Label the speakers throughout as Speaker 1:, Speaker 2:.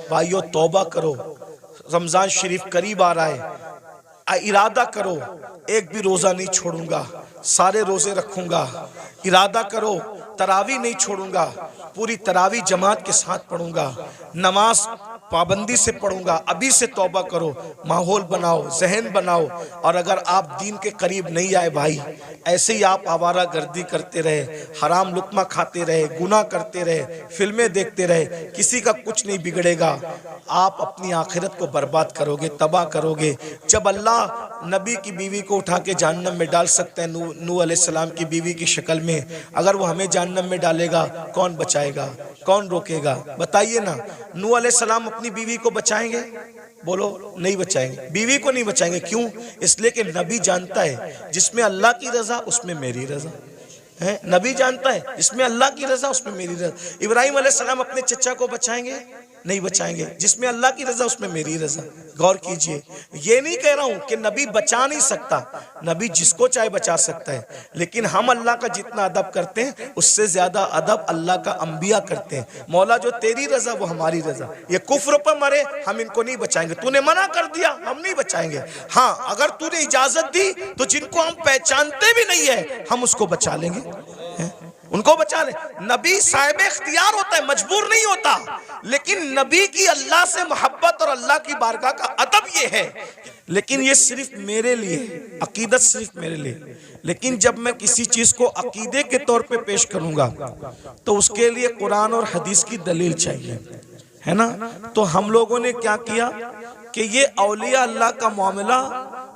Speaker 1: भाइयों तौबा करो, रमजान शरीफ करीब आ रहा है, इरादा करो एक भी रोजा नहीं छोड़ूंगा, सारे रोजे रखूंगा। इरादा करो तरावी नहीं छोड़ूंगा, पूरी तरावी जमात के साथ पढ़ूंगा, नमाज पाबंदी से पढ़ूंगा। अभी से तौबा करो, माहौल बनाओ, जहन बनाओ। और अगर आप दीन के करीब नहीं आए भाई, ऐसे ही आप आवारा गर्दी करते रहे, हराम लुक्मा खाते रहे, गुनाह करते रहे, फिल्में देखते रहे, किसी का कुछ नहीं बिगड़ेगा। आप अपनी आखिरत को बर्बाद करोगे, तबाह करोगे। जब अल्लाह नबी की बीवी को उठा के जहन्नम में डाल सकते हैं, नूह अलैहिस्सलाम की बीवी की शक्ल में, अगर वो हमें जहन्नम में डालेगा, कौन बचाएगा, कौन रोकेगा? बताइए ना। नूह अलैहिस्सलाम अपनी बीवी को बचाएंगे? बोलो, नहीं बचाएंगे, बीवी को नहीं बचाएंगे। क्यों? इसलिए कि नबी जानता है जिसमें अल्लाह की रजा उसमें मेरी रजा है। नबी जानता है जिसमें अल्लाह की रजा उसमें मेरी रजा। इब्राहिम अलैहिस्सलाम अपने चचा को बचाएंगे? नहीं बचाएंगे। जिसमें अल्लाह की रजा उसमें मेरी रजा। गौर कीजिए, ये नहीं कह रहा हूं कि नबी बचा नहीं सकता, नबी जिसको चाहे बचा सकता है, लेकिन हम अल्लाह का जितना अदब करते हैं उससे ज्यादा अदब अल्लाह का अंबिया करते हैं। मौला जो तेरी रजा वो हमारी रजा। ये कुफ्र पर मरे, हम इनको नहीं बचाएंगे। तूने मना कर दिया, हम नहीं बचाएंगे। हाँ, अगर तूने इजाजत दी तो जिनको हम पहचानते भी नहीं है हम उसको बचा लेंगे, उनको बचा ले। नबी साहिब इख्तियार होता है, मजबूर नहीं होता। लेकिन नबी की अल्लाह से मोहब्बत और अल्लाह की बारगाह का अदब ये है। लेकिन ये सिर्फ मेरे लिए, अकीदत सिर्फ मेरे लिए। लेकिन जब मैं किसी चीज को अकीदे के तौर पे पेश करूंगा तो उसके लिए कुरान और हदीस की दलील चाहिए, है ना। तो हम लोगों ने क्या किया कि ये औलिया अल्लाह का मामला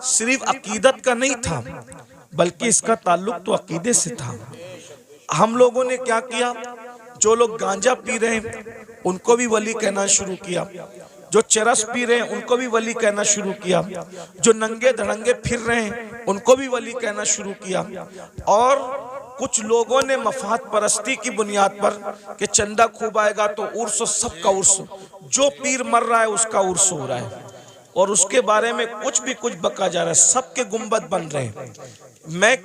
Speaker 1: सिर्फ अकीदत का नहीं था, बल्कि इसका ताल्लुक तो अकीदे से था। हम लोगों ने क्या किया, जो लोग गांजा पी रहे हैं उनको भी वली कहना शुरू किया, जो चरस पी रहे हैं उनको भी वली कहना शुरू किया, जो नंगे धड़ंगे फिर रहे हैं उनको भी वली कहना शुरू किया। और कुछ लोगों ने मफाद परस्ती की बुनियाद पर कि चंदा खूब आएगा तो उर्स, सबका उर्स, जो पीर मर रहा है उसका उर्स हो रहा है, और उसके बारे में कुछ भी कुछ बका जा रहा है, सबके गुंबद बन रहे हैं। मैं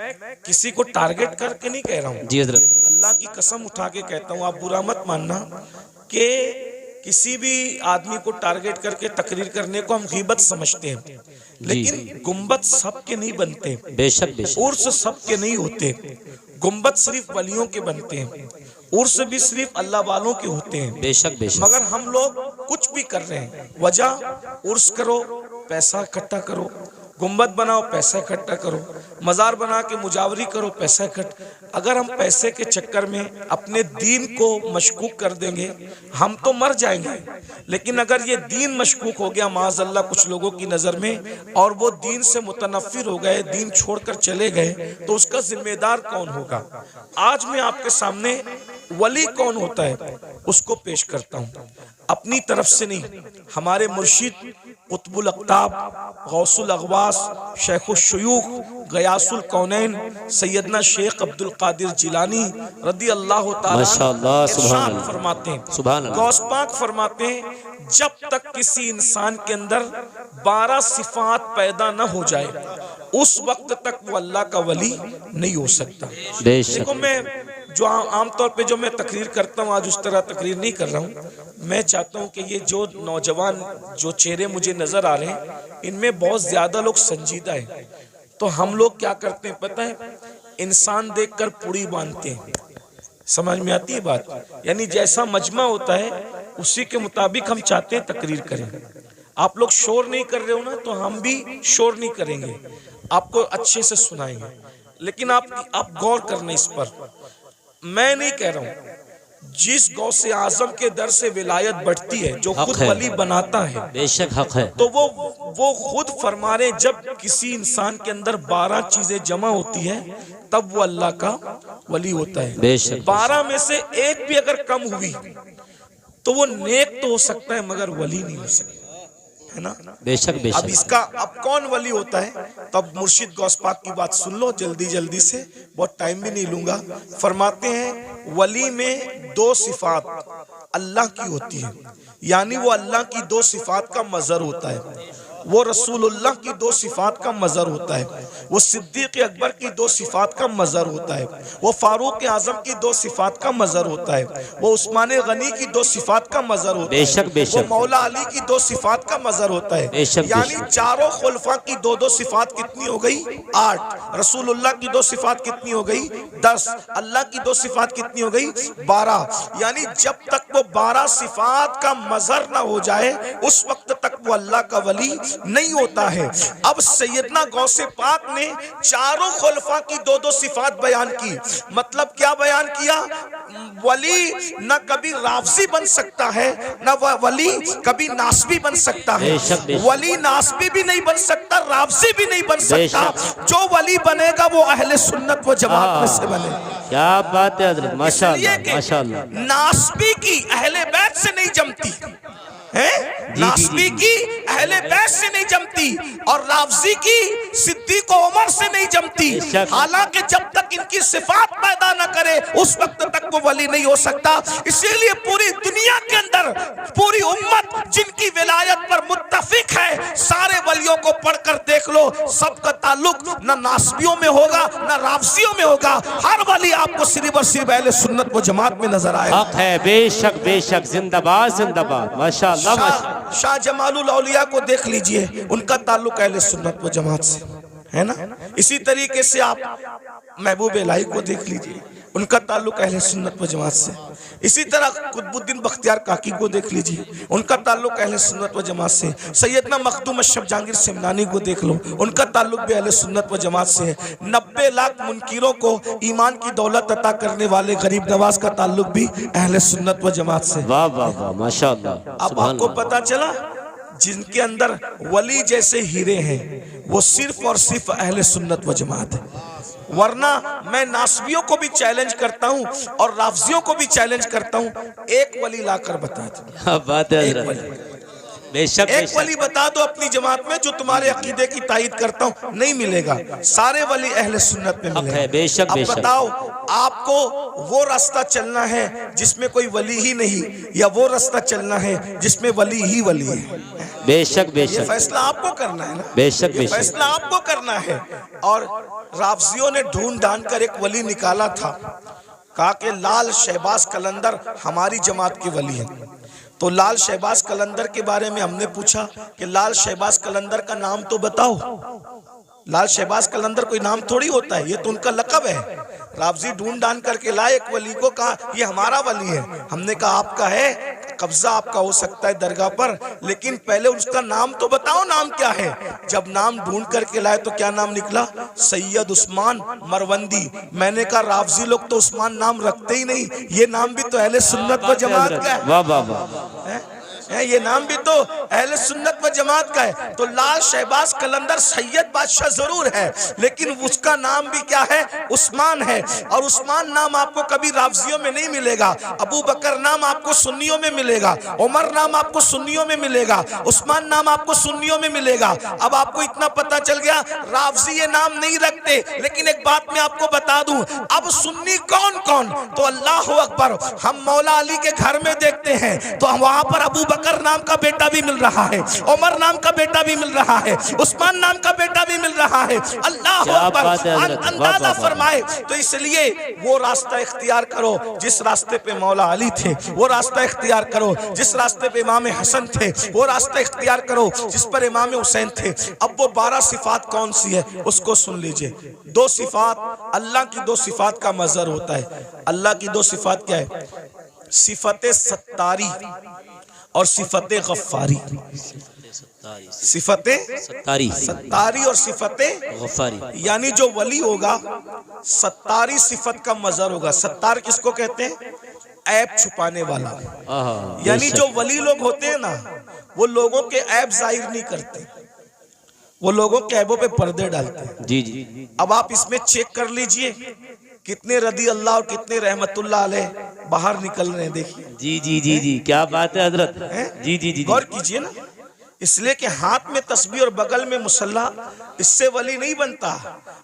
Speaker 1: किसी को टारगेट करके नहीं कह रहा हूँ जी हज़रत, अल्लाह की कसम उठा के कहता हूँ, आप बुरा मत मानना कि किसी भी आदमी को टारगेट करके तकरीर करने को हम गीबत समझते हैं, लेकिन गुंबद सबके नहीं बनते, बेशक उर्स सबके नहीं होते। गुंबद सिर्फ वलियों के बनते हैं, उर्स भी सिर्फ अल्लाह वालों के होते हैं, बेशक बेशक। मगर हम लोग कुछ भी कर रहे हैं, वजह उर्स करो, पैसा इकट्ठा करो, गुंबद बनाओ, पैसा इकट्ठा करो, मजार बना के मुजावरी करो, पैसा इकट्ठा। अगर हम पैसे के चक्कर में अपने दीन को मशकूक कर देंगे हम तो मर जाएंगे। लेकिन अगर ये दीन मशकूक हो गया माज़अल्लाह कुछ लोगों की नज़र में, और वो दीन से मुतनफ़िर हो गए, दीन छोड़कर चले गए, तो उसका जिम्मेदार कौन होगा? आज मैं आपके सामने वली कौन होता है उसको पेश करता हूँ, अपनी तरफ से नहीं। हमारे मुर्शिद कुतुबुल अक़ताब, गौसुल अग़वास, शेखुल शुयूख, गयासुल कौनैन, सैयदना शेख अब्दुल कादिर जिलानी रदी अल्लाह ताला इरशाद फरमाते हैं, गौस पाक फरमाते हैं, जब तक किसी इंसान के अंदर 12 सिफात पैदा न हो जाए उस वक्त तक वो अल्लाह का वली नहीं हो सकता। देखो, मैं जो आमतौर पे जो मैं तकरीर करता हूँ, आज उस तरह तकरीर नहीं कर रहा हूँ। मैं चाहता हूँ कि ये जो नौजवान जो चेहरे मुझे नजर आ रहे हैं, इनमें बहुत ज्यादा लोग संजीदा हैं। तो हम लोग क्या करते हैं पता है, इंसान देखकर पुड़ी बांधते हैं। समझ में आती है बात? यानी जैसा मजमा होता है उसी के मुताबिक हम चाहते हैं तकरीर करें। आप लोग शोर नहीं कर रहे हो ना, तो हम भी शोर नहीं करेंगे, आपको अच्छे से सुनाएंगे। लेकिन आप गौर करना इस पर। मैं नहीं कह रहा हूं, जिस गौसे आजम के दर से विलायत बढ़ती है, जो खुद वली बनाता है, बेशक हक है, तो वो खुद फरमा रहे, जब किसी इंसान के अंदर 12 चीजें जमा होती है तब वो अल्लाह का वली होता है। बेशक 12 में से एक भी अगर कम हुई तो वो नेक तो हो सकता है मगर वली नहीं हो सकता, है ना। बेशक बेशक। अब इसका अब कौन वली होता है, तब मुर्शिद गौस पाक की बात सुन लो जल्दी जल्दी से, बहुत टाइम भी नहीं लूंगा। फरमाते हैं वली में 2 सिफात अल्लाह की होती है, यानी वो अल्लाह की 2 सिफात का मजहर होता है। वो रसूलुल्लाह की दो सिफात का मजहर होता है, वो सिद्दीक अकबर की दो सिफात का मजहर होता है, वो फारूक आजम की दो सिफात का मजहर होता है, वो उस्मान गनी की दो सिफात का मजहर होता है, वो मौला अली की दो सिफात का मजहर होता है। यानी चारों खुलफा की दो दो सिफात कितनी हो गई? 8। रसूलुल्लाह की दो सिफात कितनी हो गई? 10। अल्लाह की दो सिफात कितनी हो गई? 12। यानी जब तक वो 12 सिफात का मजहर ना हो जाए उस वक्त तक वो अल्लाह का वली नहीं होता है। अब सैयदना गौसे पाक ने चारों खुलफा की दो दो सिफात बयान की। मतलब क्या बयान किया? वली न कभी राफजी बन सकता है, न वली कभी नासबी बन सकता है। वली नासबी भी नहीं बन सकता, राफजी भी नहीं बन सकता। जो वली बनेगा वो अहले सुन्नत व जमात में से बने।
Speaker 2: क्या बात है हज़रत, माशाअल्लाह माशाअल्लाह।
Speaker 1: नासबी की अहले बैत से नहीं जमती है, नासबी की अहले बैत से नहीं जमती, और राफजी की सिद्दीक उमर से नहीं जमती। हालांकि जब तक इनकी सिफात पैदा न करे उस वक्त तक वो वली नहीं हो सकता। इसीलिए पूरी दुनिया के अंदर पूरी उम्मत जिनकी विलायत पर मुत्तफिक है, सारे वलियों को पढ़कर देख लो, सबका ताल्लुक न नासबियों में होगा न राफजियों में होगा। हर वली आपको सिर्फ और सिर्फ अहले सुन्नत व जमात में नजर आएगा।
Speaker 2: हक है, बेशक बेशक, जिंदाबाद जिंदाबाद, माशाअल्लाह।
Speaker 1: शाह जमालुल औलिया को देख लीजिए, उनका ताल्लुक अहले सुन्नत व जमात से है ना। इसी तरीके से आप महबूब इलाही को देख लीजिए, उनका ताल्लुक अहले सुन्नत व जमात से। इसी तरह कुतुबुद्दीन बख्तियार काकी को देख लीजिए, उनका ताल्लुक अहले सुन्नत व जमात से। सैयदना मखदूम अशरफ जहांगीर सिमनानी को देख लो, उनका ताल्लुक भी अहले सुन्नत व जमात से है। 90 लाख मुनकिरों को ईमान की दौलत अता करने वाले गरीब नवाज का ताल्लुक भी अहले सुन्नत व जमात से।
Speaker 2: वाह वाह वाह, माशाअल्लाह।
Speaker 1: अब आपको पता चला जिनके अंदर वली जैसे हीरे हैं वो सिर्फ और सिर्फ अहले सुन्नत व जमात है। वरना मैं नासबियों को भी चैलेंज करता हूं और राफजियों को भी चैलेंज करता हूं, एक वली लाकर बता दो।
Speaker 2: क्या बात है हज़रत, बेशक
Speaker 1: एक वली बता दो अपनी जमात में जो तुम्हारे अकीदे की तायद करता हूं, नहीं मिलेगा। सारे वली अहले सुन्नत में मिलेंगे।
Speaker 2: बेशक
Speaker 1: अब
Speaker 2: बेशक।
Speaker 1: बताओ आपको वो रास्ता चलना है जिसमें कोई वली ही नहीं, या वो रास्ता चलना है जिसमें वली ही वली है?
Speaker 2: बेशक
Speaker 1: ये
Speaker 2: बेशक,
Speaker 1: फैसला आपको करना है ना।
Speaker 2: बेशक
Speaker 1: ये
Speaker 2: बेशक।
Speaker 1: फैसला आपको करना है। और राफजियों ने ढूंढ ढांड कर एक वली निकाला था, कहा कि लाल शहबाज कलंदर हमारी जमात के वली हैं। तो लाल शहबाज कलंदर के बारे में हमने पूछा कि लाल शहबाज कलंदर का नाम तो बताओ। लाल शहबाज कलंदर कोई नाम थोड़ी होता है, ये तो उनका लक़ब है। राफजी ढूंढ ढांड करके लाए एक वली को, कहा ये हमारा वली है। हमने कहा आपका है, कब्जा आपका हो सकता है दरगाह पर, लेकिन पहले उसका नाम तो बताओ, नाम क्या है। जब नाम ढूंढ करके लाए तो क्या नाम निकला? सैयद उस्मान मरवंदी। मैंने कहा राफजी लोग तो उस्मान नाम रखते ही नहीं, ये नाम भी तो अहले सुन्नत व जमात का है।
Speaker 2: वाह वाह वाह,
Speaker 1: ये नाम भी तो अहले सुन्नत व जमात का है। तो लाल शहबाज कलंदर सैयद बादशाह जरूर है, लेकिन उसका नाम भी क्या है? उस्मान है। और उस्मान नाम आपको कभी राफजियों में नहीं मिलेगा। अबू बकर नाम आपको सुन्नियों में मिलेगा, उमर नाम आपको सुन्नियों में मिलेगा, उस्मान नाम आपको सुन्नियों में मिलेगा। अब आपको इतना पता चल गया राफजी ये नाम नहीं रखते। लेकिन एक बात मैं आपको बता दूं, अब सुन्नी कौन कौन? तो अल्लाह अकबर, हम मौला अली के घर में देखते हैं तो वहां पर अबू बकर नाम का बेटा भी मिल रहा है, उमर नाम का बेटा भी मिल रहा है, उस्मान नाम का बेटा भी मिल रहा है। अल्लाह अकबर, अंदाजा फरमाए। तो इसलिए वो रास्ता इख्तियार करो जिस रास्ते पे मौला अली थे, वो रास्ता इख्तियार करो जिस रास्ते पे इमाम हसन थे, वो रास्ता इख्तियार करो जिस पर इमाम हुसैन थे। अब वो 12 सिफात कौन सी है उसको सुन लीजिए। 2 सिफात, अल्लाह की 2 सिफात का मजहर होता है। अल्लाह की 2 सिफात क्या है? सिफत सत्तारी और सिफत गफ्फारी। सिफत सत्तारी और सिफत गफ्फारी। यानी जो वली होगा सत्तारी सिफत का मजहर होगा। सत्तार किसको कहते हैं? ऐब छुपाने वाला। यानी जो वली लोग होते हैं ना, वो लोगों के ऐब जाहिर नहीं करते, वो लोगों के ऐबों पे पर्दे डालते हैं। जी जी। अब आप इसमें चेक कर लीजिए कितने रदी अल्लाह और कितने रहमतुल्लाह अलैह बाहर निकल रहे हैं। देखिए जी जी जी जी, क्या बात है हजरत। जी जी जी, गौर कीजिए ना। इसलिए कि हाथ में तस्बीह और बगल में मुसल्ला, इससे वली नहीं बनता,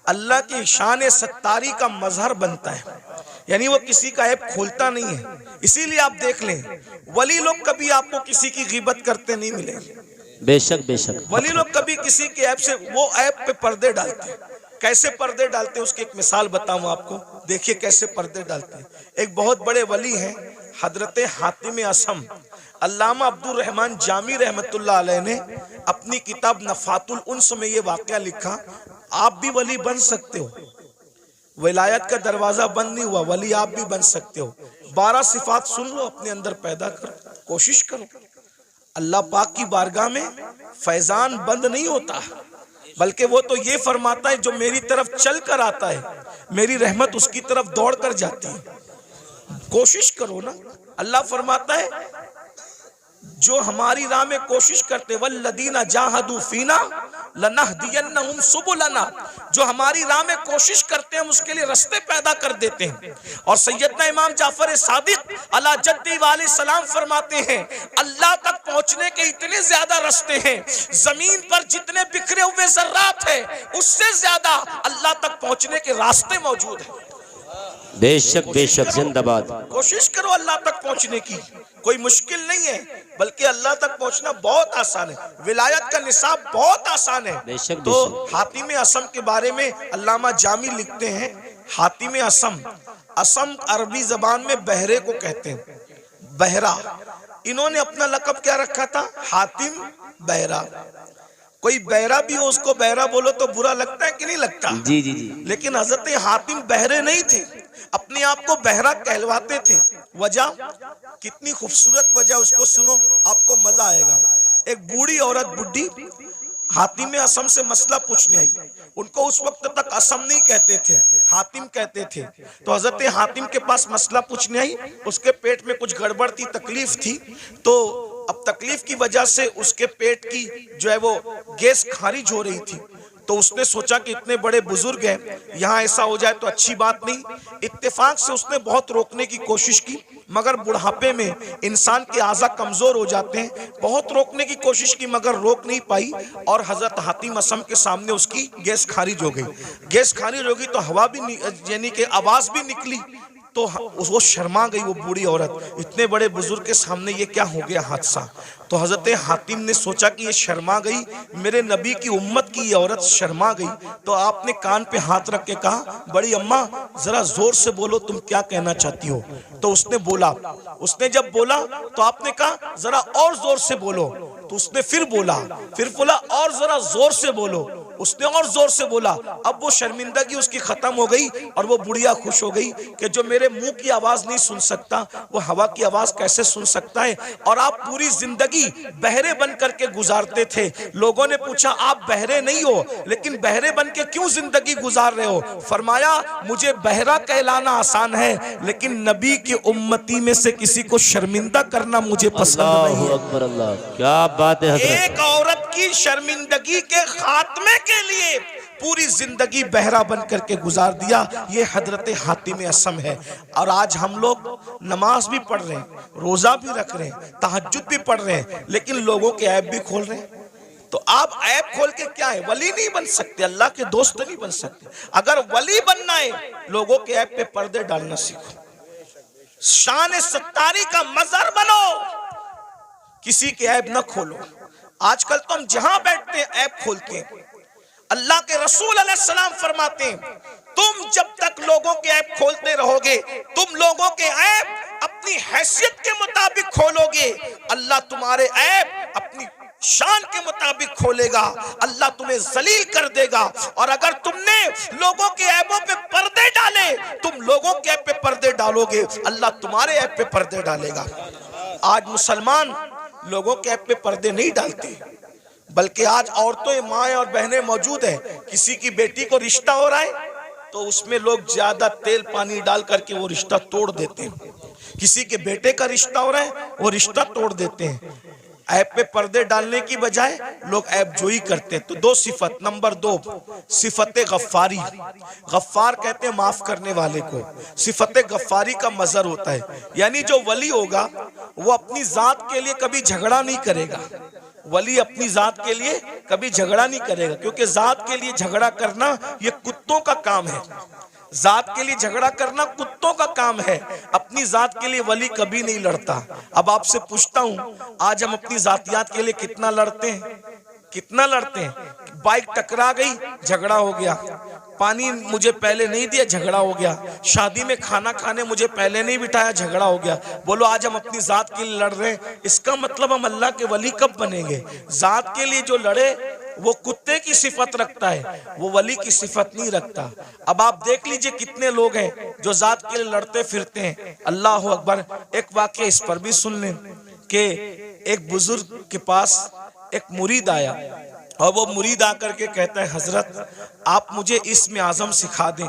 Speaker 1: अल्लाह की शान सत्तारी का मजहर बनता है। यानी वो किसी का ऐब खोलता नहीं है। इसीलिए आप देख लें वली लोग कभी आपको किसी की गीबत करते नहीं मिलेंगे।
Speaker 2: बेशक बेशक।
Speaker 1: वली लोग कभी किसी के ऐप से वो ऐप पे पर्दे डालते हैं। कैसे पर्दे डालते हैं उसकी एक मिसाल बताऊं आपको, देखिए कैसे पर्दे डालते हैं। एक बहुत बड़े वली हैं हजरत हातिम असम, अल्लामा अब्दुल रहमान जामी रहमतुल्लाह अलैह ने अपनी किताब नफातुल उन्स में ये वाकया लिखा। आप भी वली बन सकते हो, विलायत का दरवाजा बंद नहीं हुआ, वली आप भी बन सकते हो। 12 सिफात सुन लो, अपने अंदर पैदा करो, कोशिश करो। अल्लाह पाक की बारगाह में फैजान बंद नहीं होता, बल्कि वो तो ये फरमाता है जो मेरी तरफ चल कर आता है मेरी रहमत उसकी तरफ दौड़ कर जाती है। कोशिश करो ना। अल्लाह फरमाता है जो हमारी राह में कोशिश करते, वल्लदीना जाहदू फीना लनहदियन्नहुम सुबुलना, जो हमारी राह में कोशिश करते हैं हम उसके लिए रास्ते पैदा कर देते हैं। और सैयदना इमाम जाफर सादिक अला जद्दी वाले सलाम फरमाते हैं अल्लाह तक पहुंचने के इतने ज्यादा रास्ते हैं, जमीन पर जितने बिखरे हुए जर्रात हैं उससे ज्यादा अल्लाह तक पहुंचने के रास्ते मौजूद हैं।
Speaker 2: बेशक बेशक जिंदाबाद।
Speaker 1: कोशिश करो अल्लाह तक पहुंचने की, कोई मुश्किल नहीं है, बल्कि अल्लाह तक पहुंचना बहुत आसान है। विलायत का निसाब बहुत आसान है।
Speaker 2: बेशक
Speaker 1: तो
Speaker 2: बेशक।
Speaker 1: हातिम असम के बारे में अल्लामा जामी लिखते हैं, हातिम असम, असम अरबी जबान में बहरे को कहते हैं, बहरा। इन्होंने अपना लकब क्या रखा था? हातिम बहरा। कोई बहरा भी हो उसको बहरा बोलो तो बुरा लगता है कि नहीं लगता?
Speaker 2: जी जी जी।
Speaker 1: लेकिन हजरत हातिम बहरे नहीं थे, अपने आप को बहरा कहलवाते थे। वजह, कितनी खूबसूरत वजह, उसको सुनो आपको मजा आएगा। एक बूढ़ी औरत, बुढ़ी हातिम असम से मसला पूछने आई। उनको उस वक्त तक असम नहीं कहते थे, हातिम कहते थे। तो हजरत हातिम के पास मसला पूछने आई, उसके पेट में कुछ गड़बड़ थी, तकलीफ थी। तो अब तकलीफ की वजह से उसके पेट की जो है वो गैस खारिज हो रही थी। तो उसने सोचा कि इतने बड़े बुजुर्ग हैं, यहाँ ऐसा हो जाए तो अच्छी बात नहीं। इत्तेफाक से उसने बहुत रोकने की कोशिश की, मगर बुढ़ापे में इंसान के आज़ा कमजोर हो जाते हैं। बहुत रोकने की कोशिश की मगर रोक नहीं पाई, और हजरत हातिम असम के सामने उसकी गैस खारिज हो गई। गैस खारिज हो गई तो हवा भी यानी कि आवाज भी निकली। तो वो शर्मा गई वो बूढ़ी औरत, इतने बड़े बुजुर्ग के सामने ये क्या हो गया हादसा। तो हजरत हातिम ने सोचा कि ये शर्मा गई, मेरे नबी की उम्मत की ये औरत शर्मा गई। तो आपने कान पे हाथ रख के कहा, बड़ी अम्मा जरा जोर से बोलो, तुम क्या कहना चाहती हो। तो उसने बोला, उसने जब बोला तो आपने कहा जरा और जोर से बोलो। तो उसने फिर बोला और जरा जोर से बोलो। उसने और जोर से बोला। अब वो शर्मिंदगी उसकी खत्म हो गई और वो बुढ़िया खुश हो गई कि जो मेरे मुंह की आवाज नहीं सुन सकता वो हवा की आवाज कैसे सुन सकता है। और आप पूरी जिंदगी बहरे बन करके गुजारते थे। लोगों ने पूछा आप बहरे नहीं हो, लेकिन बहरे बन के क्यों जिंदगी गुजार रहे हो? फरमाया मुझे बहरा कहलाना आसान है, लेकिन नबी की उम्मती में से किसी को शर्मिंदा करना मुझे पसंद नहीं है।
Speaker 2: अकबर अल्लाह, क्या बात है हजरत।
Speaker 1: एक औरत की शर्मिंदगी के खात्मे के लिए पूरी जिंदगी बहरा बन करके गुजार दिया, ये हजरत हातिम असम है। और आज हम लोग नमाज भी पढ़ रहे हैं, रोजा भी रख रहे हैं, तहज्जुद भी पढ़ रहे हैं, लेकिन लोगों के ऐप भी खोल रहे हैं। तो आप ऐप खोल के क्या है, वली नहीं बन सकते, अल्लाह के दोस्त नहीं बन सकते। अगर वली बनना है लोगों के ऐप पे पर्दे डालना सीखो, शान सत्तारी का मजहर बनो, किसी के ऐप न खोलो। आजकल तो हम जहां बैठते हैं ऐप खोलते हैं। अल्लाह के रसूल अलैहिस्सलाम फरमाते हैं तुम जब तक लोगों के ऐप खोलते रहोगे, तुम लोगों के ऐप अपनी हैसियत के मुताबिक खोलोगे, अल्लाह तुम्हारे ऐप अपनी शान के मुताबिक खोलेगा, अल्लाह तुम्हें जलील कर देगा। और अगर तुमने लोगों के ऐपों पे पर्दे डाले, तुम लोगों के ऐप पे पर्दे डालोगे, अल्लाह तुम्हारे ऐप पे पर्दे डालेगा। आज मुसलमान लोगों के ऐप पे पर्दे नहीं डालते, बल्कि आज औरतें, माएँ और बहनें मौजूद हैं। किसी की बेटी को रिश्ता हो रहा है तो उसमें लोग ज्यादा तेल पानी डाल करके वो रिश्ता तोड़ देते हैं। किसी के बेटे का रिश्ता हो रहा है वो रिश्ता तोड़ देते हैं। ऐप पे पर्दे डालने की बजाय लोग ऐप जोई करते हैं। तो दो सिफत, नंबर 2 सिफत गफ्फारी। गफ्फार कहते हैं माफ करने वाले को। सिफत गफ्फारी का मजहर होता है, यानी जो वली होगा वो अपनी जात के लिए कभी झगड़ा नहीं करेगा। वली अपनी जात के लिए कभी झगड़ा नहीं करेगा, क्योंकि जात के लिए झगड़ा करना ये कुत्तों का काम है। जात के लिए झगड़ा करना कुत्तों का काम है, अपनी जात के लिए वली कभी नहीं लड़ता। अब आपसे पूछता हूं, आज हम अपनी जातियात के लिए कितना लड़ते हैं? कितना लड़ते हैं? बाइक टकरा गई, झगड़ा हो गया। पानी मुझे पहले नहीं दिया, झगड़ा हो गया। शादी में खाना खाने मुझे पहले नहीं बिठाया, झगड़ा हो गया। बोलो आज हम अपनी जात के लिए लड़ रहे हैं, इसका मतलब हम अल्लाह के वली कब बनेंगे? जात के लिए जो लड़े वो कुत्ते की सिफत रखता है, वो वली की सिफत नहीं रखता। अब आप देख लीजिए कितने लोग हैं जो जात के लिए लड़ते फिरते हैं। अल्लाह अकबर। एक वाकया इस पर भी सुन लें कि एक बुजुर्ग के पास एक मुरीद आया और वो मुरीद आकर के कहता है, हजरत आप मुझे इस्म आज़म सिखा दें।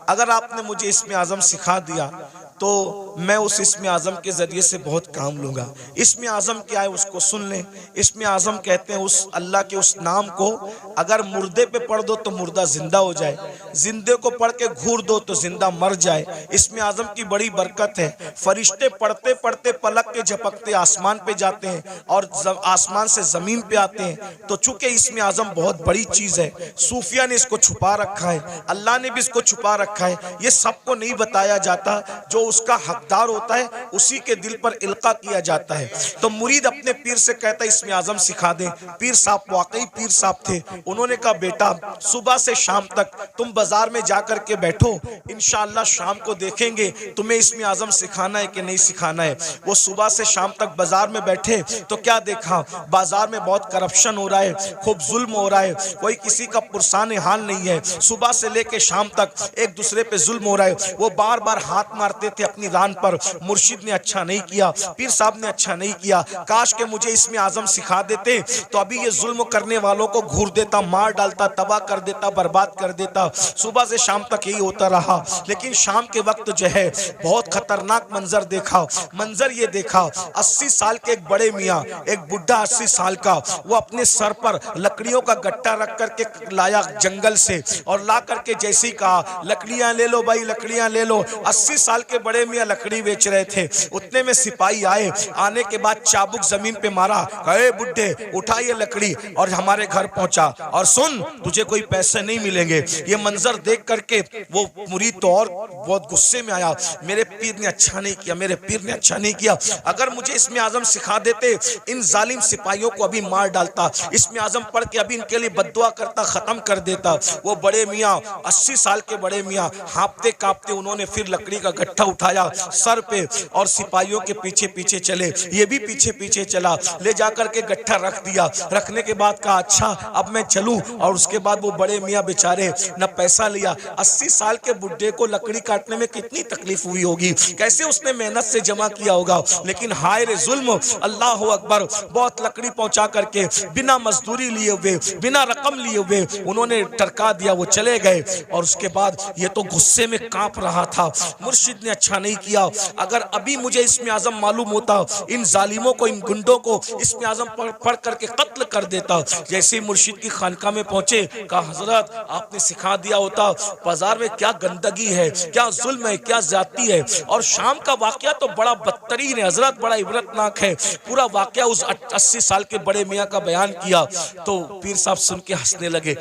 Speaker 1: अगर आपने मुझे इस्म आज़म सिखा दिया तो मैं उस इस्म आज़म के जरिए से बहुत काम लूंगा। इस्म आज़म क्या है उसको सुन लें। इस्म आज़म कहते हैं उस अल्लाह के उस नाम को अगर मुर्दे पे पढ़ दो तो मुर्दा जिंदा हो जाए, जिंदे को पढ़ के घूर दो तो जिंदा मर जाए। इस्म आज़म की बड़ी बरकत है। फरिश्ते पढ़ते पढ़ते पलक के झपकते आसमान पे जाते हैं और आसमान से जमीन पे आते हैं। तो चूंकि इस्म आज़म बहुत बड़ी चीज है, सूफिया ने इसको छुपा रखा है, अल्लाह ने भी इसको छुपा रखा है। ये सबको नहीं बताया जाता, जो उसका हकदार होता है उसी के दिल पर इल्का किया जाता है। तो मुरीद अपने पीर से कहता है इस्म आज़म सिखा दें। पीर साहब वाकई पीर साहब थे। उन्होंने कहा बेटा सुबह से शाम तक तुम बाजार में जाकर के बैठो, इंशाअल्लाह शाम को देखेंगे तुम्हें इस्म आज़म सिखाना है कि नहीं सिखाना है। वो सुबह से शाम तक बाजार में बैठे तो क्या देखा, बाजार में बहुत करप्शन हो रहा है, खूब जुल्म हो रहा है, कोई किसी का पुरसान हाल नहीं है। सुबह से लेके शाम तक एक दूसरे पे जुल्म हो रहा है। वो बार बार हाथ मारते थे अपनी रान पर, मुर्शिद ने अच्छा नहीं किया, पीर साहब ने अच्छा नहीं किया, काश के मुझे इस्म आज़म सिखा देते तो अभी ये जुल्म करने वालों को घूर देता, मार डालता, तबाह कर देता, बर्बाद कर देता। सुबह से शाम तक यही होता रहा। लेकिन शाम के वक्त जो है बहुत खतरनाक मंजर देखा। मंजर ये देखा, 80 साल के एक बड़े मियाँ, एक बुढ़ा 80 साल का, वो अपने सर पर लकड़ियों का गट्टा रख करके लाया जंगल से और ला करके जैसे ही कहा लकड़ियां ले लो भाई, लकड़ियां ले लो। 80 साल के बड़े मियाँ लकड़ी बेच रहे थे। उतने में सिपाही आए, आने के बाद चाबुक जमीन पे मारा, कहे बुड्ढे उठा ये लकड़ी और हमारे घर पहुंचा और सुन तुझे कोई पैसे नहीं मिलेंगे। ये मंजर देख करके वो मुरीद तो और बहुत गुस्से में आया, मेरे पीर ने अच्छा नहीं किया, मेरे पीर ने अच्छा नहीं किया। अगर मुझे इस्म आज़म सिखा देते इन जालिम सिपाहियों को अभी मार डालता, इस्म आज़म पढ़ के अभी इनके लिए बद्दुआ करता, खत्म कर देता। वो बड़े मियाँ 80 साल के बड़े मियाँ हाँपते कांपते उन्होंने फिर लकड़ी का गट्ठा उठाया सर पे और सिपाहियों के पीछे पीछे चले। ये भी पीछे पीछे चला, ले जाकर के गट्ठा रख दिया। रखने के बाद कहा अच्छा अब मैं चलूं। और उसके बाद वो बड़े मियाँ बेचारे न पैसा लिया। 80 साल के बुढ़े को लकड़ी काटने में कितनी तकलीफ हुई होगी, कैसे उसने मेहनत से जमा किया होगा। लेकिन हाय रे जुल्म, अल्लाह अकबर, बहुत लकड़ी पहुंचा करके बिना मजदूरी लिए हुए, बिना रकम लिए हुए उन्होंने टरका दिया, वो चले गए। और उसके बाद ये तो गुस्से में कांप रहा था, मुर्शिद ने अच्छा नहीं किया। अगर अभी मुझे इस्म आज़म मालूम होता, इन जालिमों को, इन गुंडों को इस्म आज़म पढ़ करके कत्ल कर देता। जैसे ही मुर्शिद की खानका में पहुंचे कहा हजरत आपने सिखा दिया होता, बाजार में क्या गंदगी है, क्या जुल्म है, क्या ज्यादती है। और शाम का वाकया तो बड़ा बदतरीन है हजरत, बड़ा इबरतनाक है। पूरा वाकया उस 80 साल के बड़े मियाँ का बयान किया तो पीर साहब सुन के हंसने लगे।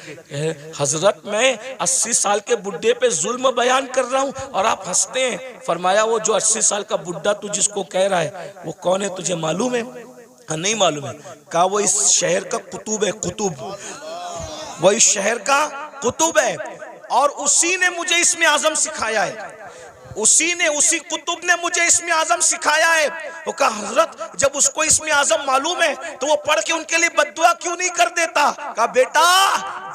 Speaker 1: हजरत मैं 80 साल के बुढ़े पे जुल्म बयान कर रहा हूँ और आप हंसते हैं। फरमाया वो जो 80 साल का बुढ़ा तू जिसको कह रहा है वो कौन है, तुझे मालूम है? हाँ नहीं मालूम है। कहा वो इस शहर का कुतुब है, कुतुब, वो इस शहर का कुतुब है और उसी ने मुझे इस्म आज़म सिखाया है, उसी कुतुब ने मुझे इस्म आज़म सिखाया है। वो कहा हजरत जब उसको इस्म आज़म मालूम है तो वो पढ़ के उनके लिए बद्दुआ क्यों नहीं कर देता? कहा बेटा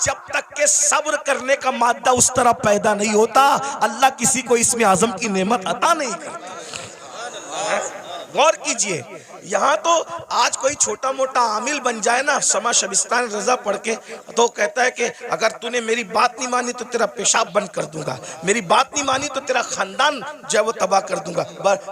Speaker 1: जब तक के सब्र करने का मादा उस तरह पैदा नहीं होता, अल्लाह किसी को इस्म आज़म की नेमत अता नहीं करता। गौर कीजिए, यहाँ तो आज कोई छोटा मोटा आमिल बन जाए ना समा शबिस्तान रजा पढ़ के, तो कहता है कि अगर तूने मेरी बात नहीं मानी तो तेरा पेशाब बंद कर दूंगा, मेरी बात नहीं मानी तो तेरा खानदान जो है वो तबाह कर दूंगा।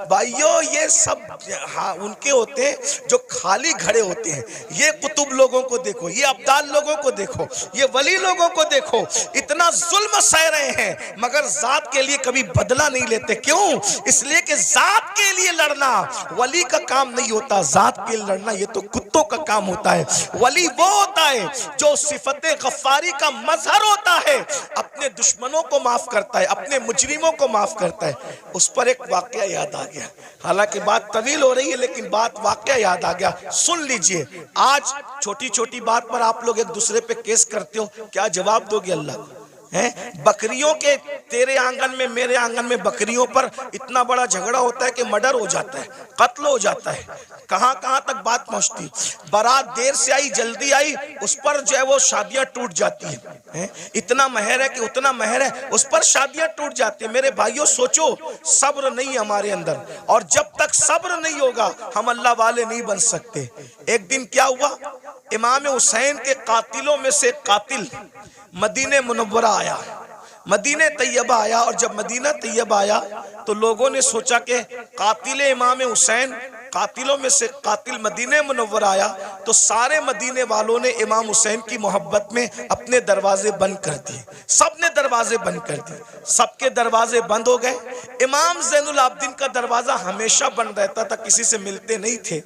Speaker 1: भाइयों ये सब हाँ उनके होते हैं जो खाली घड़े होते हैं। ये कुतुब लोगों को देखो, ये अब्दाल लोगों को देखो, ये वली लोगों को देखो, इतना जुल्म सह रहे हैं मगर जात के लिए कभी बदला नहीं लेते। क्यों? इसलिए कि जात के लिए लड़ना वली का काम नहीं होता जात के लड़ना, ये तो कुत्तों का काम होता है। वली वो होता है जो सिफते गफ्फारी का मजहर होता है, अपने दुश्मनों को माफ करता है, अपने मुजरिमों को माफ करता है। उस पर एक वाकया याद आ गया, हालांकि बात तवील हो रही है लेकिन बात वाकया याद आ गया, सुन लीजिए। आज छोटी छोटी बात पर आप लोग एक दूसरे पे केस करते हो, क्या जवाब दोगे अल्लाह को? हैं? बकरियों के तेरे आंगन में मेरे आंगन में बकरियों पर इतना बड़ा झगड़ा होता है कि मर्डर हो जाता है, कत्ल हो जाता है। कहां कहां तक बात पहुंचती, बारात देर से आई जल्दी आई, उस पर जो है वो शादियां टूट जाती हैं। इतना महर है कि उतना महर है, उस पर शादियां टूट जाती है। मेरे भाइयों सोचो, सब्र नहीं हमारे अंदर, और जब तक सब्र नहीं होगा हम अल्लाह वाले नहीं बन सकते। एक दिन क्या हुआ, इमाम हुसैन के कातिलों में से कातिल मदीने मुनव्वरा आया, मदीने तैयबा आया। और जब मदीना तैयबा आया तो लोगों ने सोचा कि कातिल इमाम हुसैन, कातिलों में से कातिल मदीने मुनव्वरा आया, तो सारे मदीने वालों ने इमाम हुसैन की मोहब्बत में अपने दरवाजे बंद कर दिए। सबने दरवाजे बंद कर दिए, सबके दरवाजे बंद हो गए। इमाम ज़ैनुल आबिदीन का दरवाजा हमेशा बंद रहता था, किसी से मिलते नहीं थे।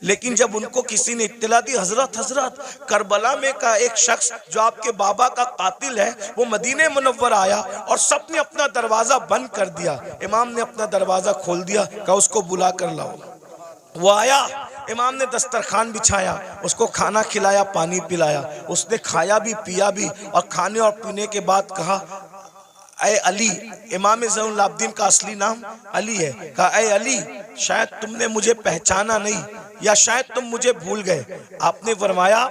Speaker 1: लेकिन जब उनको किसी ने इत्तला दी, हजरत करबला में का एक शख्स जो आपके बाबा का कातिल है वो मदीने मुनव्वरा आया, और सबने अपना दरवाजा बंद कर दिया। इमाम ने अपना दरवाजा खोल दिया, कहा उसको बुला कर लाओ। वो आया, इमाम ने दस्तरखान बिछाया, उसको खाना खिलाया, पानी पिलाया, उसने खाया भी पिया भी, और खाने और पीने के बाद कहा, ऐ अली, इमाम ज़ैनुल आबिदीन का असली नाम अली है, कहा ऐ अली, शायद तुमने मुझे पहचाना नहीं, या शायद तुम मुझे भूल गए। आपने फरमाया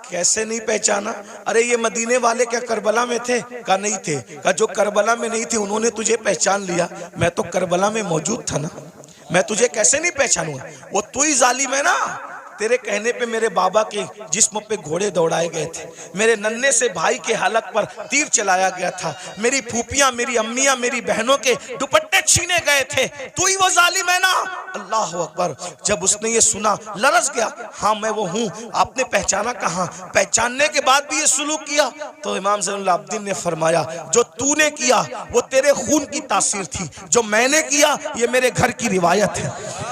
Speaker 1: कैसे नहीं पहचाना? अरे ये मदीने वाले क्या करबला में थे? कहा नहीं थे। कहा जो करबला में नहीं थे उन्होंने तुझे पहचान लिया, मैं तो करबला में मौजूद था ना, मैं तुझे कैसे नहीं पहचानूंगा? वो तू ही जालिम है ना, तेरे कहने पे मेरे बाबा के जिस्म पे घोड़े दौड़ाए गए थे, मेरे नन्हे से भाई के हलक पर तीर चलाया गया था, मेरी फूफियां, मेरी अम्मियां, मेरी बहनों के दुपट्टे छीने गए थे, तू ही वो जालिम है ना। अल्लाह अकबर। जब उसने ये सुना लरस गया, हाँ मैं वो हूँ। आपने पहचाना कहाँ? पहचानने के बाद भी ये सुलूक किया? तो इमाम ज़ैनुल आबिदीन ने फरमाया जो तूने किया वो तेरे खून की तासीर थी, जो मैंने किया ये मेरे घर की रिवायत है।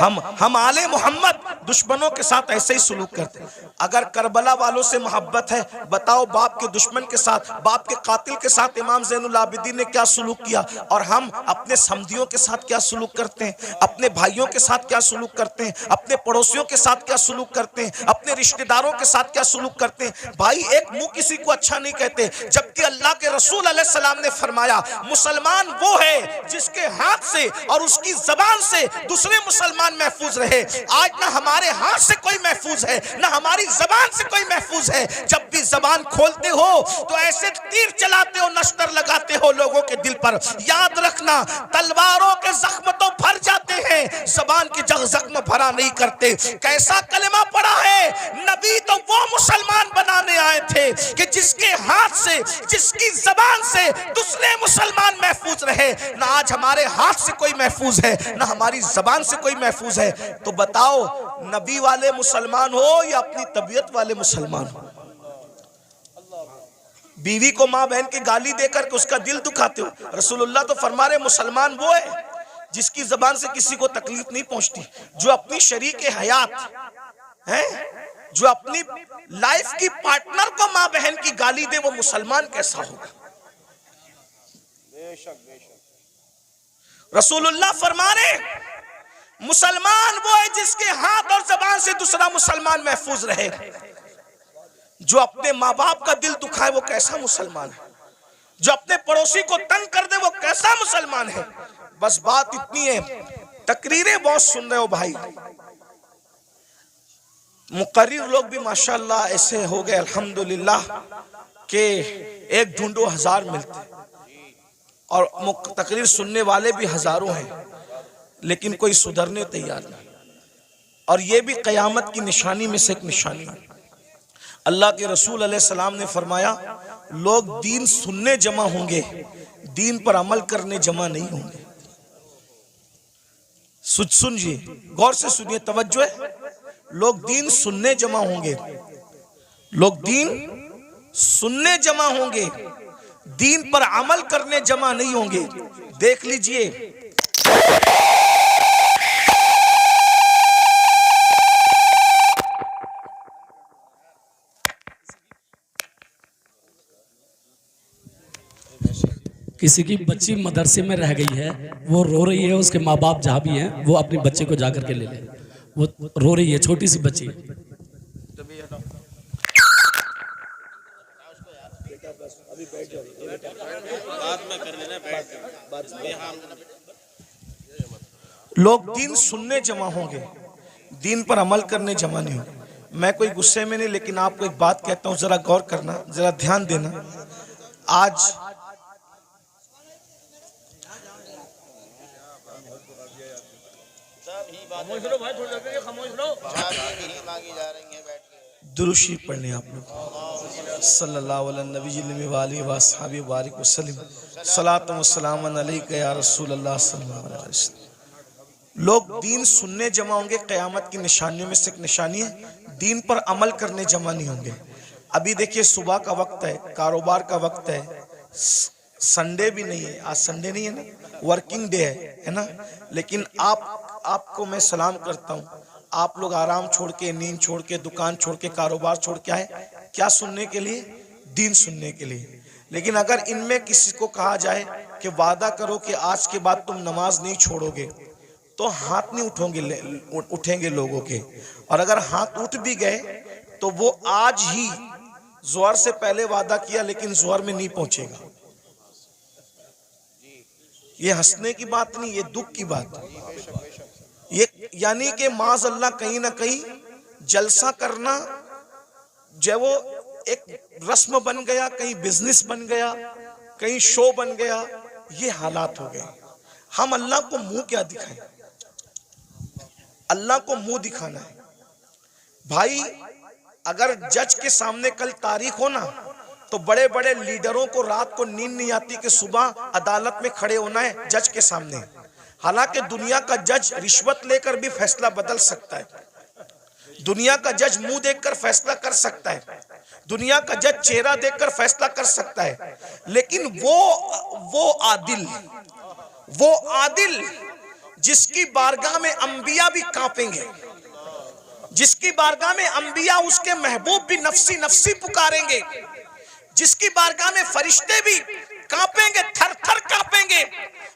Speaker 1: हम आले मोहम्मद दुश्मनों के साथ ऐसे ही सुलूक करते हैं। अगर करबला वालों से मोहब्बत है, बताओ बाप के दुश्मन के साथ, बाप के कातिल के साथ इमाम ज़ैनुल आबिदीन ने क्या सुलूक किया, और हम अपने समधियों के साथ क्या सुलूक करते हैं, अपने भाइयों के साथ क्या सुलूक करते हैं, अपने पड़ोसियों के साथ क्या सुलूक करते हैं, अपने रिश्तेदारों के साथ क्या सुलूक करते हैं। भाई एक मुंह किसी को अच्छा नहीं कहते, जबकि अल्लाह के रसूल अलैहिस्सलाम ने फरमाया मुसलमान वो है जिसके हाथ से और उसकी जबान से दूसरे मुसलमान महफूज रहे। आज ना हमारे हाथ से कोई महफूज है, ना हमारी जबान से कोई महफूज है। जब भी जबान खोलते हो तो ऐसे तीर चलाते हो, नश्तर लगाते हो लोगों के दिल पर। याद रखना, तलवारों के जख्म तो भर जाते हैं, जबान के जख्म भरा नहीं करते। कैसा कलमा पड़ा है, नबी तो वो मुसलमान बनाने आए थे कि जिसके हाथ से, जिसकी जबान से दूसरे मुसलमान महफूज रहे। ना आज हमारे हाथ से कोई महफूज है, ना हमारी जबान से कोई महफूज है। तो बताओ नबी वाले मुसलमान हो या अपनी तबीयत वाले मुसलमान हो? बीवी को मां बहन की गाली देकर के उसका दिल दुखाते हो। रसूलुल्लाह तो फरमा रहे मुसलमान वो है जिसकी जबान से किसी को तकलीफ नहीं पहुंचती, जो अपनी शरीक हयात है, जो अपनी लाइफ की पार्टनर को मां बहन की गाली दे, वो मुसलमान कैसा होगा? रसूलुल्लाह फरमा रहे मुसलमान वो है जिसके हाथ और जबान से दूसरा मुसलमान महफूज रहे। जो अपने माँ बाप का दिल दुखाए वो कैसा मुसलमान है? जो अपने पड़ोसी को तंग कर दे वो कैसा मुसलमान है? बस बात इतनी है, तकरीरें बहुत सुन रहे हो भाई, मुकर्रिर लोग भी माशाल्लाह ऐसे हो गए अल्हम्दुलिल्लाह के एक ढूंढो हजार मिलते, और तकरीर सुनने वाले भी हजारों हैं, लेकिन कोई सुधरने तैयार नहीं। और ये भी क़यामत की निशानी में से एक निशानी है। अल्लाह के रसूल अलैहिस्सलाम ने फरमाया लोग दीन सुनने जमा होंगे, दीन पर अमल करने जमा नहीं होंगे। सुनिए, गौर से सुनिए, तवज्जो है। लोग दीन सुनने जमा होंगे, लोग दीन सुनने जमा होंगे, दीन पर अमल करने जमा नहीं होंगे। देख लीजिए
Speaker 3: किसी की बच्ची मदरसे में रह गई है, वो रो रही है, उसके माँ बाप जहाँ भी हैं वो अपने बच्चे को जाकर के ले ले, वो रो रही है, छोटी सी बच्ची।
Speaker 1: लोग दीन सुनने जमा होंगे, दीन पर अमल करने जमा नहीं होंगे। मैं कोई गुस्से में नहीं, लेकिन आपको एक बात कहता हूं, जरा गौर करना, जरा ध्यान देना। आज दुरूशी पढ़ने आप लोग सल्लल्लाहु अलैहि वसल्लम सलातु व सलाम अलैका या रसूल अल्लाह सल्लल्लाहु अलैहि वसल्लम। लोग दीन सुनने जमा होंगे, क़यामत की निशानियों में से एक निशानी है, दीन पर अमल करने जमा नहीं होंगे। अभी देखिए सुबह का वक्त है, कारोबार का वक्त है, संडे भी नहीं है, आज संडे नहीं है ना, वर्किंग डे है ना, लेकिन आपको मैं सलाम करता हूँ। आप लोग आराम छोड़ के, नींद छोड़ के, दुकान छोड़ के, कारोबार छोड़ के आए, क्या सुनने के लिए? दीन सुनने के लिए। लेकिन अगर इनमें किसी को कहा जाए कि वादा करो कि आज के बाद तुम नमाज नहीं छोड़ोगे, तो हाथ नहीं उठेंगे लोगों के। और अगर हाथ उठ भी गए तो वो आज ही ज़ोहर से पहले वादा किया, लेकिन ज़ोहर में नहीं पहुंचेगा। ये हंसने की बात नहीं, ये दुख की बात है। ये यानी कि माज़ अल्लाह कहीं ना कहीं जलसा करना जो वो एक रस्म बन गया, कहीं बिजनेस बन गया, कहीं शो बन गया, ये हालात हो गए। हम अल्लाह को मुंह क्या दिखाएं? अल्लाह को मुंह दिखाना है भाई। अगर जज के सामने कल तारीख हो ना, तो बड़े बड़े लीडरों को रात को नींद नहीं आती कि सुबह अदालत में खड़े होना है जज के सामने। हालांकि दुनिया का जज रिश्वत लेकर भी फैसला बदल सकता है, दुनिया का जज मुंह देखकर फैसला कर सकता है, दुनिया का जज चेहरा देखकर फैसला कर सकता है, लेकिन वो आदिल जिसकी बारगाह में अंबिया भी कांपेंगे, जिसकी बारगाह में अंबिया उसके महबूब भी नफसी नफसी पुकारेंगे, जिसकी बारगाह में फरिश्ते भी कांपेंगे, थर थर कांपेंगे।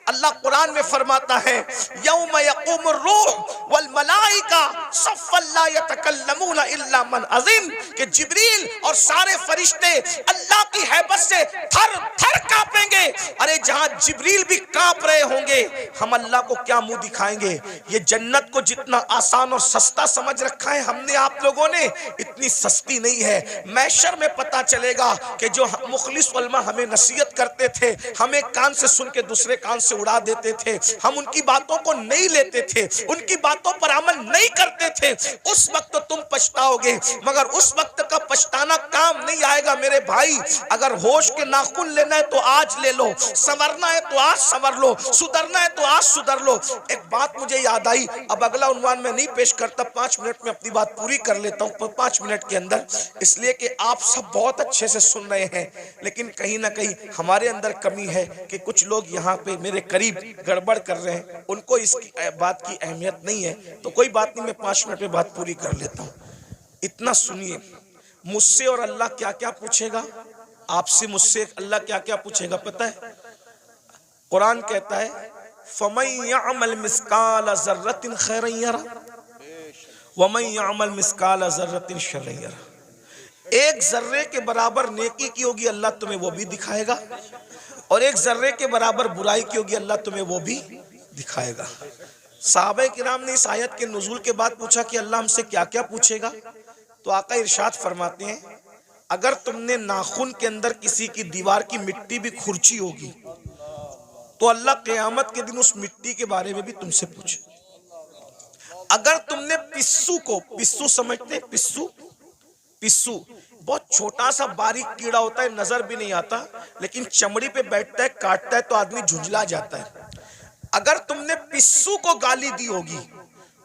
Speaker 1: अल्लाह कुरान में फरमाता है, यौम यक़ूमुर रूह वल मलाइका सफ़्फ़न ला यतकल्लमूना इल्ला मन अज़िन, कि जिब्रील और सारे फरिश्ते अल्लाह की हैबत से थर थर कांपेंगे। अरे जहां जिब्रील भी कांप रहे होंगे, हम अल्लाह को क्या मुंह दिखाएंगे? ये जन्नत को जितना आसान और सस्ता समझ रखा है हमने, आप लोगों ने, इतनी सस्ती नहीं है। मैशर में पता चलेगा कि जो मुखलिस उलमा हमें नसीहत करते थे, हमें कान से सुन के दूसरे कान से उड़ा देते थे, हम उनकी बातों को नहीं लेते थे, उनकी बातों पर अमल नहीं करते थे, उस वक्त तुम पछताओगे, मगर उस वक्त का पछताना काम नहीं आएगा मेरे भाई। अगर होश के नाखून लेना है तो आज ले लो, संवरना है तो आज संवर लो, सुधरना है तो आज सुधर लो। एक बात मुझे याद आई, अब अगला उन्वान में नहीं पेश करता, 5 मिनट में अपनी बात पूरी कर लेता हूँ 5 मिनट के अंदर, इसलिए कि आप सब बहुत अच्छे से सुन रहे हैं, लेकिन कहीं ना कहीं हमारे अंदर कमी है कि कुछ लोग यहाँ पे मेरे करीब गड़बड़ कर रहे हैं, उनको इसकी बात की अहमियत नहीं है। तो कोई बात नहीं, मैं 5 मिनट में बात पूरी कर लेता हूँ। इतना सुनिए, मुझसे और अल्लाह क्या क्या पूछेगा, आपसे मुझसे अल्लाह क्या क्या पूछेगा पता है? कुरान कहता है, फमन यअमल मिस्काल ज़र्रतिन खैरन यरा वमन यअमल मिस्काल ज़र्रतिन शर्रन यरा। एक जर्रे के बराबर नेकी की होगी, अल्लाह तुम्हें वो भी दिखाएगा, और एक जर्रे के बराबर बुराई की होगी, अल्लाह तुम्हें वो भी दिखाएगा। सहाबा किराम ने इस आयत के नुज़ूल के बाद पूछा कि अल्लाह हमसे क्या क्या पूछेगा, तो आका इरशाद फरमाते हैं, अगर तुमने नाखून के अंदर किसी की दीवार की मिट्टी भी खुरची होगी, तो अल्लाह क़यामत के दिन उस मिट्टी के बारे में भी तुमसे पूछे। अगर तुमने पिस्सू को, पिस्सू समझते, पिस्सू बहुत छोटा सा बारीक कीड़ा होता है, नजर भी नहीं आता, लेकिन चमड़ी पे बैठता है, काटता है तो आदमी झुंझला जाता है। अगर तुमने पिस्सू को गाली दी होगी,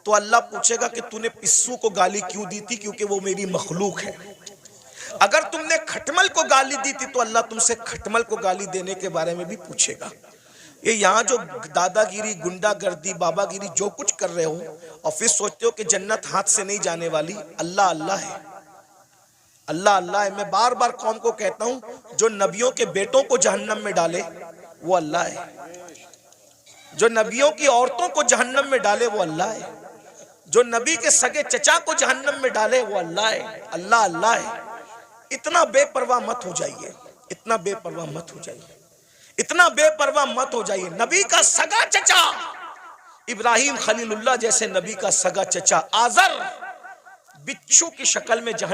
Speaker 1: तो अल्लाह पूछेगा कि तूने पिस्सू को गाली क्यों दी थी, क्योंकि वो मेरी मखलूक है। अगर तुमने खटमल को गाली दी थी, तो अल्लाह तुमसे खटमल को गाली देने के बारे में भी पूछेगा। ये यहाँ जो दादागिरी, गुंडागर्दी, बाबागिरी जो कुछ कर रहे हो, और फिर सोचते हो कि जन्नत हाथ से नहीं जाने वाली, अल्लाह अल्लाह है, अल्लाह अल्लाह है। मैं बार बार कौम को कहता हूं, जो नबियों के बेटों को जहन्नम में डाले वो अल्लाह है। जो नबियों की औरतों को जहन्नम में डाले वो अल्लाह है। जो नबी के सगे चचा को जहन्नम में डाले वो अल्लाह है। अल्लाह अल्लाह है। इतना बेपरवाह मत हो जाइए, इतना बेपरवाह मत हो जाइए, इतना बेपरवाह मत हो जाइए। नबी का सगा चचा इब्राहिम खलीलुल्लाह जैसे नबी का सगा चचा आजर बिच्छू की शक्ल में जहन्नम